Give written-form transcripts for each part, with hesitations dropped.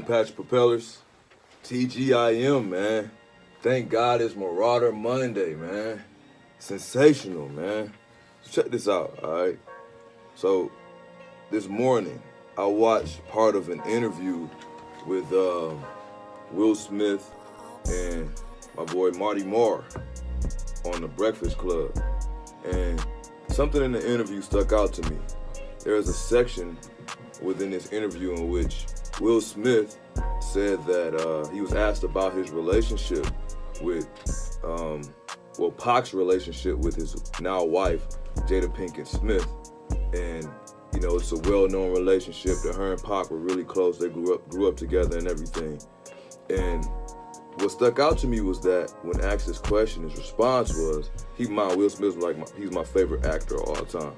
good, Patch Propellers? T.G.I.M., man. Thank God it's Marauder Monday, man. Sensational, man. So check this out, all right? So this morning, I watched part of an interview with Will Smith and my boy Marty Marr on The Breakfast Club. And something in the interview stuck out to me. There is a section within this interview in which Will Smith said that he was asked about his relationship with, Pac's relationship with his now wife, Jada Pinkett Smith. And, you know, it's a well-known relationship that her and Pac were really close. They grew up together and everything. And what stuck out to me was that when asked this question, his response was, keep in mind, Will Smith was he's my favorite actor of all time.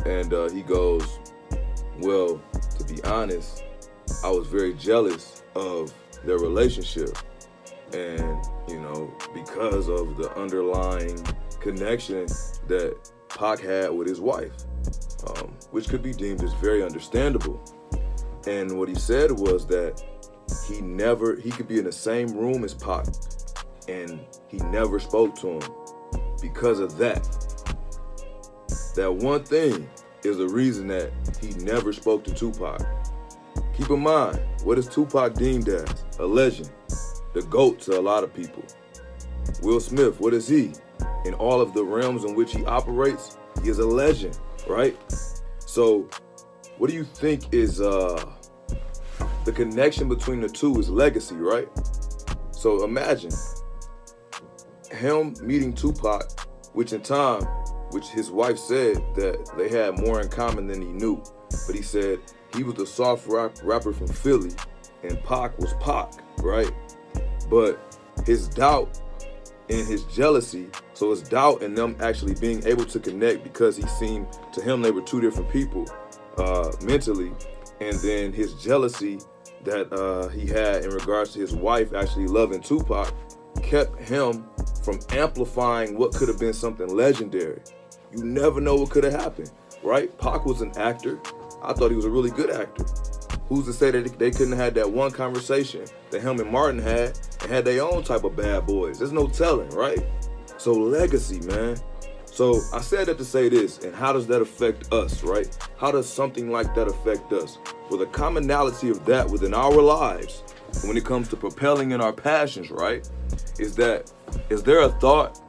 And he goes, well, to be honest, I was very jealous of their relationship. And, you know, because of the underlying connection that Pac had with his wife, which could be deemed as very understandable. And what he said was that he could be in the same room as Pac, and he never spoke to him because of that. That one thing is the reason that he never spoke to Tupac. Keep in mind, what is Tupac deemed as? A legend, the GOAT to a lot of people. Will Smith, what is he? In all of the realms in which he operates, he is a legend, right? So, what do you think is the connection between the two is legacy, right? So imagine him meeting Tupac, which his wife said that they had more in common than he knew. But he said he was the soft rapper from Philly and Pac was Pac, right? But his doubt and his jealousy, so his doubt in them actually being able to connect because he seemed, to him, they were two different people mentally. And then his jealousy that he had in regards to his wife actually loving Tupac kept him from amplifying what could have been something legendary. You never know what could have happened, right? Pac was an actor. I thought he was a really good actor. Who's to say that they couldn't have had that one conversation that him and Martin had and had their own type of bad boys? There's no telling, right? So legacy, man. So I said that to say this, and how does that affect us, right? How does something like that affect us? Well, the commonality of that within our lives, when it comes to propelling in our passions, right, is there a thought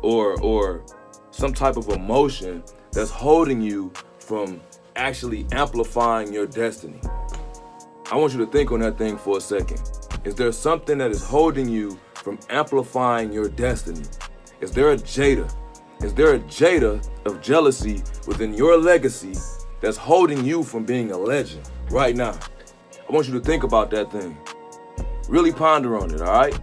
or some type of emotion that's holding you from actually amplifying your destiny? I want you to think on that thing for a second. Is there something that is holding you from amplifying your destiny? Is there a Jada? Is there a Jada of jealousy within your legacy that's holding you from being a legend right now? I want you to think about that thing. Really ponder on it, all right?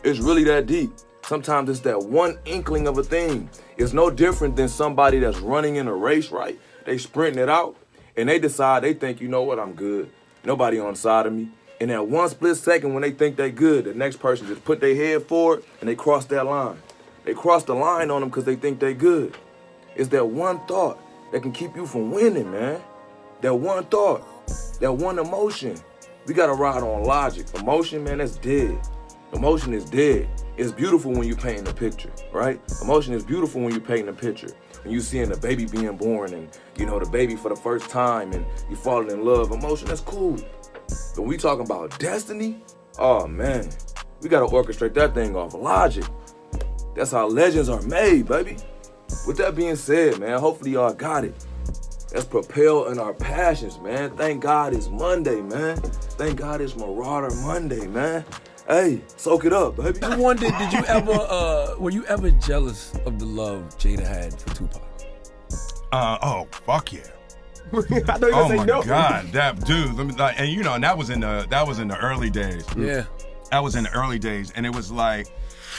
It's really that deep. Sometimes it's that one inkling of a thing. It's no different than somebody that's running in a race, right? They sprinting it out, and they decide, they think, you know what, I'm good. Nobody on side of me. And that one split second when they think they good, the next person just put their head forward and they cross that line. They cross the line on them because they think they good. It's that one thought that can keep you from winning, man. That one thought, that one emotion. We gotta ride on logic. Emotion, man, that's dead. Emotion is dead. It's beautiful when you're painting a picture, right? Emotion is beautiful when you're painting a picture. When you're seeing the baby being born and, you know, the baby for the first time and you falling in love. Emotion, that's cool. But when we talking about destiny, oh man, we gotta orchestrate that thing off logic. That's how legends are made, baby. With that being said, man, hopefully y'all got it. Let's propel in our passions, man. Thank God it's Monday, man. Thank God it's Marauder Monday, man. Hey, soak it up, baby. I wonder, did you ever, were you ever jealous of the love Jada had for Tupac? Oh, fuck yeah. I thought you were gonna say no. Oh my God, that dude. And you know, and that was in the early days. Yeah. That was in the early days, and it was like,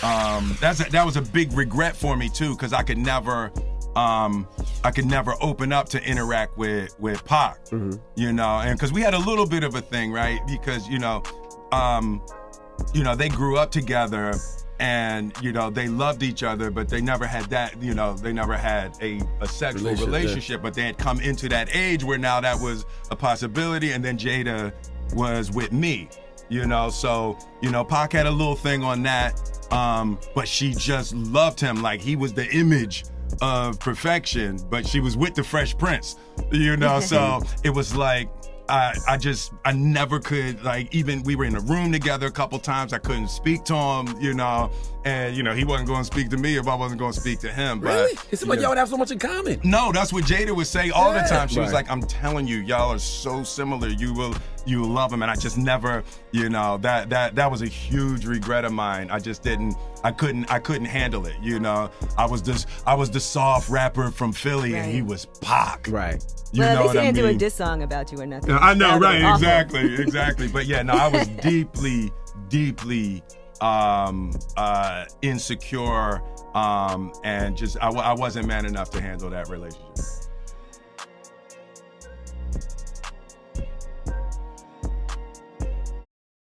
that was a big regret for me too, because I could never open up to interact with Pac, you know, and because we had a little bit of a thing, right? Because they grew up together, and they loved each other, but they never had that, they never had a sexual relationship. But they had come into that age where now that was a possibility, and then Jada was with me, you know. So, you know, Pac had a little thing on that, but she just loved him like he was the image of perfection, but she was with the Fresh Prince, you know. So it was like, I never could, like, even we were in a room together a couple times, I couldn't speak to him, you know, and, you know, he wasn't going to speak to me if I wasn't going to speak to him. Really? But, It seemed like y'all would have so much in common. no, that's what Jada would say all the time. She was Right. like, I'm telling you, y'all are so similar. You will love him. And I just never, you know, that was a huge regret of mine. I just I couldn't handle it, you know. I was the soft rapper from Philly and he Right. was Pac. Right. You Well, at know least what he I didn't do a mean? diss song about you or nothing. Yeah, I know, That would've right? been awful. Exactly. But yeah, no, I was deeply insecure, and just I wasn't man enough to handle that relationship.